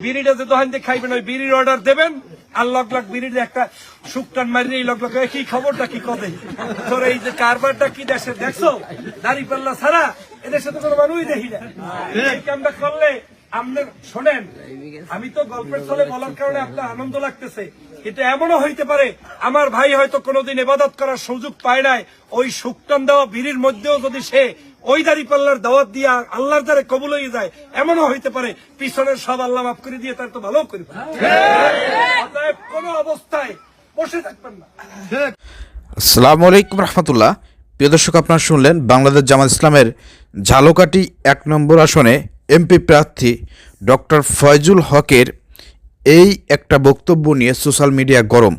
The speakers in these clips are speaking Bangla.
বিড়িটা যে দোকান দিয়ে খাইবেন ওই বিড়ির অর্ডার দেবেন আর লগ বিড়ির একটা শুকটান মারিয়ে এই লগ কি খবরটা কি কবে তোর এই যে কারবারটা কি দেশে দেখছো দাড়ি পাল্লা ছাড়া এদের সাথে কোনো মানুষই দেখি না। এই কামটা করলে আপনি শোনেন, আমি তো গল্পের ছলে বলার কারণে আপনার আনন্দ লাগতেছে, কিন্তু এমনও হইতে পারে আমার ভাই হয়তো কোনোদিন ইবাদত করার সুযোগ পায় নাই, ওই শুকটান দেওয়া বিড়ির মধ্যেও যদি সে ওই দাড়ি পাল্লার দাওয়াত দিয়ে আল্লাহর দ্বারে কবুল হয়ে যায়, এমনও হইতে পারে পিছনের সব আল্লাহ মাফ করে দিয়ে তার তো ভালো করে অতএব কোন অবস্থায় বসে থাকবেন না। আসসালামু আলাইকুম রহমতুল্লাহ। প্রিয় দর্শক, আপনারা শুনলেন বাংলাদেশ জামাত ইসলামের ঝালকাঠি ১ নম্বর আসনে এমপি প্রার্থী ডক্টর ফয়জুল হকের এই একটা বক্তব্য নিয়ে সোশ্যাল মিডিয়া গরম।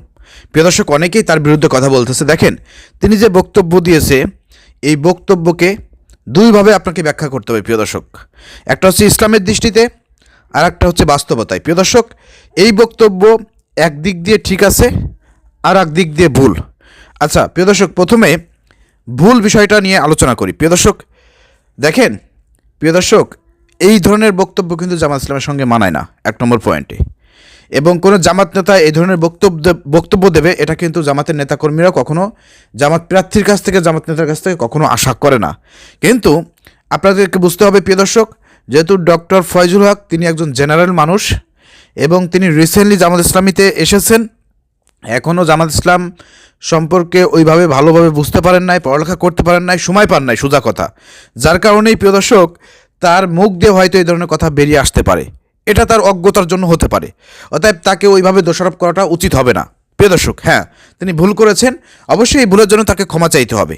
প্রিয় দর্শক, অনেকেই তার বিরুদ্ধে কথা বলতেছে। দেখেন, তিনি যে বক্তব্য দিয়েছে এই বক্তব্যকে দুইভাবে আপনাকে ব্যাখ্যা করতে হবে। প্রিয় দর্শক, একটা হচ্ছে ইসলামের দৃষ্টিতে আর একটা হচ্ছে বাস্তবতায়। প্রিয় দর্শক, এই বক্তব্য একদিক দিয়ে ঠিক আছে আর এক দিক দিয়ে ভুল। আচ্ছা প্রিয় দর্শক, প্রথমে ভুল বিষয়টা নিয়ে আলোচনা করি। প্রিয় দর্শক দেখেন, প্রিয় দর্শক, এই ধরনের বক্তব্য কিন্তু জামাত ইসলামের সঙ্গে মানায় না ১ নম্বর পয়েন্টে, এবং কোনো জামাত নেতা এই ধরনের বক্তব্য দেবে এটা কিন্তু জামাতের নেতাকর্মীরা কখনো জামাত প্রার্থীর কাছ থেকে, জামাত নেতার কাছ থেকে কখনো আশা করে না। কিন্তু আপনাদেরকে বুঝতে হবে প্রিয় দর্শক, যেহেতু ডক্টর ফয়জুল হক তিনি একজন জেনারেল মানুষ এবং তিনি রিসেন্টলি জামাত ইসলামীতে এসেছেন, এখনও জামাত ইসলাম সম্পর্কে ওইভাবে ভালোভাবে বুঝতে পারেন নাই, পড়ালেখা করতে পারেন নাই, সময় পান নাই, সোজা কথা। যার কারণেই প্রিয় দর্শক তার মুখ দিয়ে হয়তো এই ধরনের কথা বেরিয়ে আসতে পারে, এটা তার অজ্ঞতার জন্য হতে পারে। অতএব তাকে ওইভাবে দোষারোপ করাটা উচিত হবে না। প্রিয় দর্শক, হ্যাঁ তিনি ভুল করেছেন, অবশ্যই এই ভুলের জন্য তাকে ক্ষমা চাইতে হবে।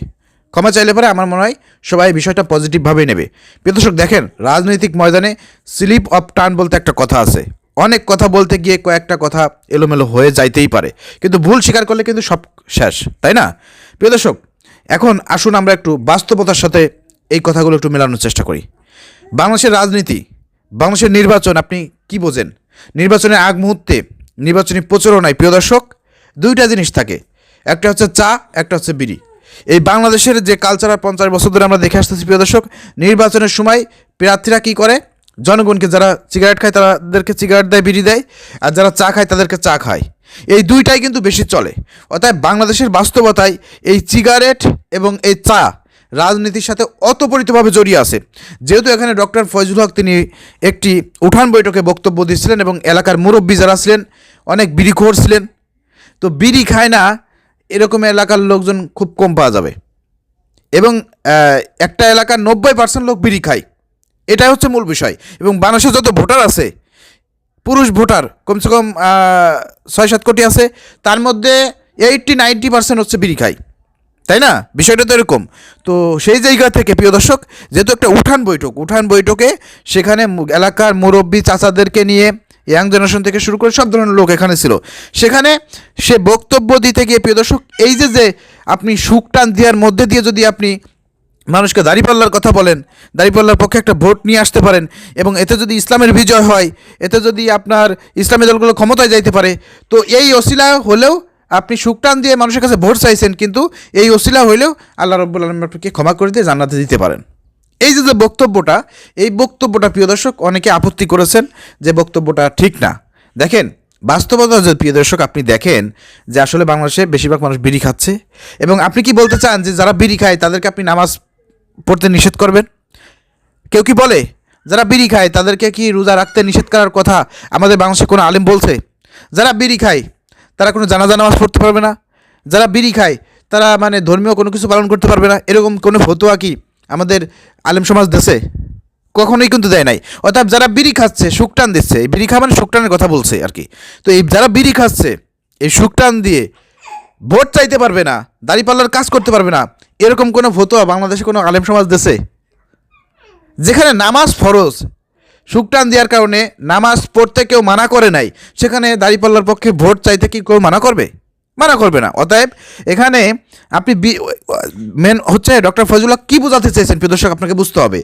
ক্ষমা চাইলে পরে আমার মনে হয় সবাই বিষয়টা পজিটিভভাবেই নেবে। প্রিয় দর্শক দেখেন, রাজনৈতিক ময়দানে স্লিপ অফ টার্ন বলতে একটা কথা আছে। অনেক কথা বলতে গিয়ে কয়েকটা কথা এলোমেলো হয়ে যাইতেই পারে, কিন্তু ভুল স্বীকার করলে কিন্তু সব শেষ, তাই না? প্রিয় দর্শক, এখন আসুন আমরা একটু বাস্তবতার সাথে এই কথাগুলো একটু মেলানোর চেষ্টা করি। বাংলাদেশের রাজনীতি, বাংলাদেশের নির্বাচন আপনি কি বোঝেন? নির্বাচনের আগ মুহূর্তে নির্বাচনী প্রচারণায় প্রিয় দর্শক দুইটা জিনিস থাকে, একটা হচ্ছে চা, একটা হচ্ছে বিড়ি। এই বাংলাদেশের যে কালচার 50 বছর ধরে আমরা দেখে আসতেছি প্রিয় দর্শক, নির্বাচনের সময় প্রার্থীরা কী করে, জনগণকে যারা সিগারেট খায় তাদেরকে সিগারেট দেয়, বিড়ি দেয়, আর যারা চা খায় তাদেরকে চা খায়। এই দুইটাই কিন্তু বেশি চলে। অর্থাৎ বাংলাদেশের বাস্তবতায় এই সিগারেট এবং এই চা রাজনীতির সাথে অতপরিতভাবে জড়িয়ে আছে। যেহেতু এখানে ডক্টর ফয়জুল হক তিনি একটি উঠান বৈঠকে বক্তব্য দিচ্ছিলেন এবং এলাকার মুরব্বী যারা ছিলেন অনেক বিড়িখোর ছিলেন, তো বিড়ি খায় না এরকম এলাকার লোকজন খুব কম পাওয়া যাবে, এবং একটা এলাকার 90% লোক বিড়ি খায়, এটাই হচ্ছে মূল বিষয়। এবং বাংলাদেশে যত ভোটার আছে, পুরুষ ভোটার কমসে কম ৬-৭ কোটি আছে, তার মধ্যে 80-90% হচ্ছে বিড়ি খায়, তাই না? বিষয়টা তো এরকম। তো সেই জায়গা থেকে প্রিয় দর্শক, যেহেতু একটা উঠান বৈঠকে সেখানে এলাকার মুরব্বী চাচাদেরকে নিয়ে ইয়াং জেনারেশন থেকে শুরু করে সব ধরনের লোক এখানে ছিল, সেখানে সে বক্তব্য দিতে গিয়ে প্রিয় দর্শক এই যে আপনি শুকটান দেওয়ার মধ্যে দিয়ে যদি আপনি মানুষকে দাঁড়িপাল্লার কথা বলেন, দাঁড়িপাল্লার পক্ষে একটা ভোট নিয়ে আসতে পারেন, এবং এতে যদি ইসলামের বিজয় হয়, এতে যদি আপনার ইসলামী দলগুলো ক্ষমতায় যাইতে পারে, তো এই ওসিলা হলেও আপনি শুকটান দিয়ে মানুষের কাছে ভোট চাইছেন, কিন্তু এই ওসিলা হইলেও আল্লাহ রাব্বুল আলামিন আপনাকে ক্ষমা করে দিয়ে জান্নাতে দিতে পারেন। এই যে বক্তব্যটা, এই বক্তব্যটা প্রিয় দর্শক অনেকে আপত্তি করেছেন যে বক্তব্যটা ঠিক না। দেখেন বাস্তবতা যে প্রিয় দর্শক, আপনি দেখেন যে আসলে বাংলাদেশে বেশিরভাগ মানুষ বিড়ি খাচ্ছে, এবং আপনি কি বলতে চান যে যারা বিড়ি খায় তাদেরকে আপনি নামাজ পড়তে নিষেধ করবেন? কেউ কি বলে যারা বিড়ি খায় তাদেরকে কি রোজা রাখতে নিষেধ করার কথা আমাদের বাংলাদেশে কোনো আলেম বলছে? যারা বিড়ি খায় তারা কোনো জানাজা নামাজ পড়তে পারবে না, যারা বিড়ি খায় তারা মানে ধর্মীয় কোনো কিছু পালন করতে পারবে না, এরকম কোনো ফতোয়া কি আমাদের আলেম সমাজ দেশে? কখনোই কিন্তু দেয় নাই। অর্থাৎ যারা বিড়ি খাচ্ছে, শুকটান দিচ্ছে, এই বিড়ি খাওয়া মানে শুকটানের কথা বলছে আর কি। তো এই যারা বিড়ি খাচ্ছে এই শুকটান দিয়ে ভোট চাইতে পারবে না, দাঁড়িপাল্লার কাজ করতে পারবে না, এরকম কোনো ফতোয়া বাংলাদেশে কোনো আলেম সমাজ দেশে? যেখানে নামাজ ফরজ, শুকটান দেওয়ার কারণে নামাজ পড়তে কেউ মানা করে নাই, সেখানে দাঁড়িপাল্লার পক্ষে ভোট চাইতে কি কেউ মানা করবে? মানা করবে না। অতএব এখানে আপনি মেন হচ্ছে ডক্টর ফয়জুল হক কী বোঝাতে চেয়েছেন প্রিয় দর্শক আপনাকে বুঝতে হবে।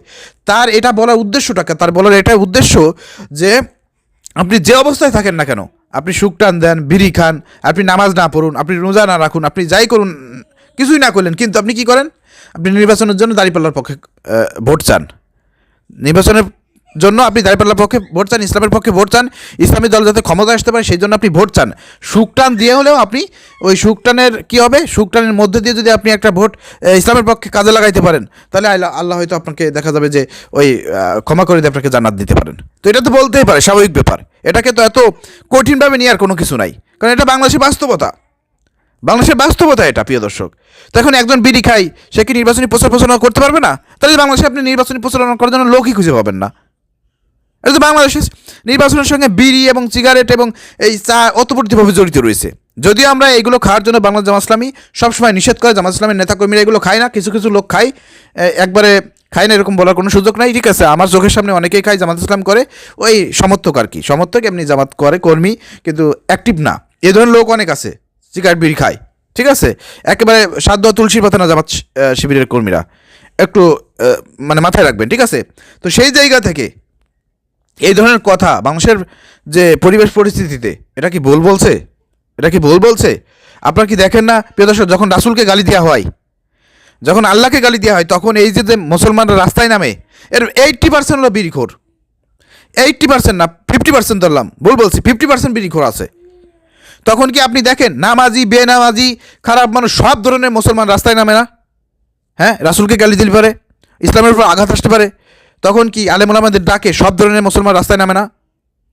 তার এটা বলার উদ্দেশ্যটাকে, তার বলার এটাই উদ্দেশ্য যে আপনি যে অবস্থায় থাকেন না কেন, আপনি শুকটান দেন, বিড়ি খান, আপনি নামাজ না পড়ুন, আপনি রোজা না রাখুন, আপনি যাই করুন, কিছুই না করলেন, কিন্তু আপনি কি করেন? আপনি নির্বাচনের জন্য দাঁড়িপাল্লার পক্ষে ভোট চান। নির্বাচনের জন্য আপনি দাঁড়িপাল্লার পক্ষে ভোট চান, ইসলামের পক্ষে ভোট চান, ইসলামী দল যাতে ক্ষমতা আসতে পারে সেই জন্য আপনি ভোট চান। সুকটান দিয়ে হলেও আপনি ওই সুকটানের কী হবে, সুকটানের মধ্যে দিয়ে যদি আপনি একটা ভোট ইসলামের পক্ষে কাজে লাগাইতে পারেন, তাহলে আল্লাহ হয়তো আপনাকে দেখা যাবে যে ওই ক্ষমা করে দিয়ে আপনাকে জান্নাত দিতে পারেন। তো এটা তো বলতেই পারে, স্বাভাবিক ব্যাপার। এটাকে তো এত কঠিনভাবে নিয়ে আর কোনো কিছু নাই, কারণ এটা বাংলাদেশের বাস্তবতা। বাংলাদেশের বাস্তবতা এটা, প্রিয় দর্শক। তো এখন একজন বিড়ি খাই, সে কি নির্বাচনী প্রচারণা করতে পারবে না? তাহলে বাংলাদেশে আপনি নির্বাচনী প্রচারণা করার জন্য লোকই খুঁজে পাবেন না। এটা তো বাংলাদেশের নির্বাচনের সঙ্গে বিড়ি এবং সিগারেট এবং এই চা ওতপ্রোতভাবে জড়িত রয়েছে। যদিও আমরা এগুলো খাওয়ার জন্য বাংলাদেশ জামাত ইসলামী সবসময় নিষেধ করে, জামাত ইসলামের নেতাকর্মীরা এগুলো খায় না, কিছু কিছু লোক খায়, একবারে খায় না এরকম বলার কোনো সুযোগ নাই। ঠিক আছে, আমার চোখের সামনে অনেকেই খায়, জামাত ইসলাম করে, ওই সমর্থক আর কি, সমর্থক এমনি জামাত করে কর্মী, কিন্তু অ্যাক্টিভ না। এ ধরনের লোক অনেক আছে, সিগারেট বিড়ি খায়। ঠিক আছে, একেবারে সাধ্য তুলসীর পাতা না জামাত শিবিরের কর্মীরা, একটু মানে মাথায় রাখবেন। ঠিক আছে, তো সেই জায়গা থেকে এই ধরনের কথা বাংলাদেশের যে পরিবেশ পরিস্থিতিতে, এটা কি ভুল বলছে? এটা কি ভুল বলছে? আপনারা কি দেখেন না প্রিয় দর্শক, যখন রাসূলকে গালি দেওয়া হয়, যখন আল্লাহকে গালি দেওয়া হয়, তখন এই যে মুসলমানরা রাস্তায় নামে, এর 80% হলো বিড়িখোর। 80% না, 50% ধরলাম, ভুল বলছি, 50% বিড়িখোর আছে। তখন কি আপনি দেখেন নামাজি বেনামাজি খারাপ মানুষ সব ধরনের মুসলমান রাস্তায় নামে না? হ্যাঁ, রাসূলকে গালি দিতে পারে, ইসলামের উপর আঘাত আসতে পারে, তখন কি আলেম ওলামাদের ডাকে সব ধরনের মুসলমান রাস্তায় নামে না?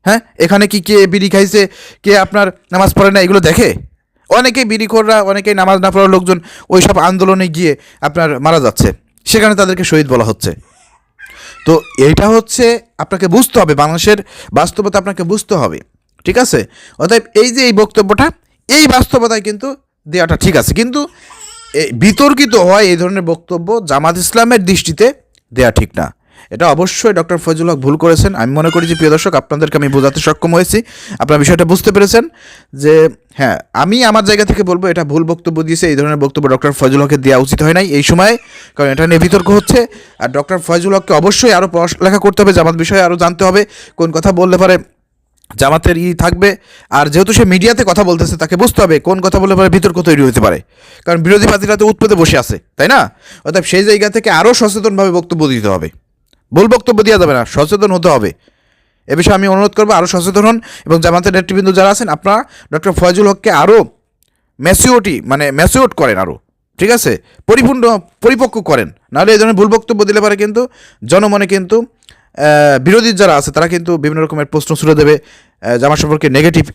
হ্যাঁ, এখানে কি কে বিড়ি খাইছে, কে আপনার নামাজ পড়ে না, এগুলো দেখে? অনেকেই বিড়িখোররা, অনেকেই নামাজ না পড়ার লোকজন ওই সব আন্দোলনে গিয়ে আপনার মারা যাচ্ছে, সেখানে তাদেরকে শহীদ বলা হচ্ছে। তো এইটা হচ্ছে আপনাকে বুঝতে হবে, বাংলাদেশের বাস্তবতা আপনাকে বুঝতে হবে। ঠিক আছে, অতএব এই যে এই বক্তব্যটা, এই বাস্তবতায় কিন্তু দেওয়াটা ঠিক আছে, কিন্তু বিতর্কিত হয় এই ধরনের বক্তব্য জামাত ইসলামের দৃষ্টিতে দেয়া ঠিক না। এটা অবশ্যই ডক্টর ফয়জুল হক ভুল করেছেন। আমি মনে করি যে প্রিয় দর্শক, আপনাদেরকে আমি বোঝাতে সক্ষম হয়েছি, আপনারা বিষয়টা বুঝতে পেরেছেন যে হ্যাঁ, আমি আমার জায়গা থেকে বলবো এটা ভুল বক্তব্য দিয়েছে। এই ধরনের বক্তব্য ডক্টর ফয়জুল হকের দেওয়া উচিত হয় নাই এই সময়ে, কারণ এটা নিয়ে বিতর্ক হচ্ছে। আর ডক্টর ফয়জুল হককে অবশ্যই আরও পড়ালেখা করতে হবে, জামাত বিষয়ে আরও জানতে হবে, কোন কথা বললে পারে জামাতের থাকবে। আর যেহেতু সে মিডিয়াতে কথা বলতেছে, তাকে বুঝতে হবে কোন কথা বললে পারে বিতর্ক তৈরি হতে পারে, কারণ বিরোধী পার্টিরা তো উৎপেতে বসে আছে, তাই না? অর্থাৎ সেই জায়গা থেকে আরও সচেতনভাবে বক্তব্য দিতে হবে, ভুল বক্তব্য দেওয়া যাবে না, সচেতন হতে হবে। এ বিষয়ে আমি অনুরোধ করবো আরও সচেতন হন, এবং জামাতের নেতৃবৃন্দ যারা আছেন আপনারা ডক্টর ফয়জুল হককে আরও ম্যাচিওর করেন, আরও ঠিক আছে, পরিপক্ক করেন। নাহলে এই ধরনের ভুল বক্তব্য দিলে পারে কিন্তু জনমনে কিন্তু বিরোধী যারা আছে তারা কিন্তু বিভিন্ন রকমের প্রশ্ন ছুড়ে দেবে, জামাত সম্পর্কে নেগেটিভ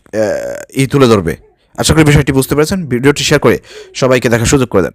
তুলে ধরবে। আশা করি বিষয়টি বুঝতে পেরেছেন। ভিডিওটি শেয়ার করে সবাইকে দেখার সুযোগ করে দেন।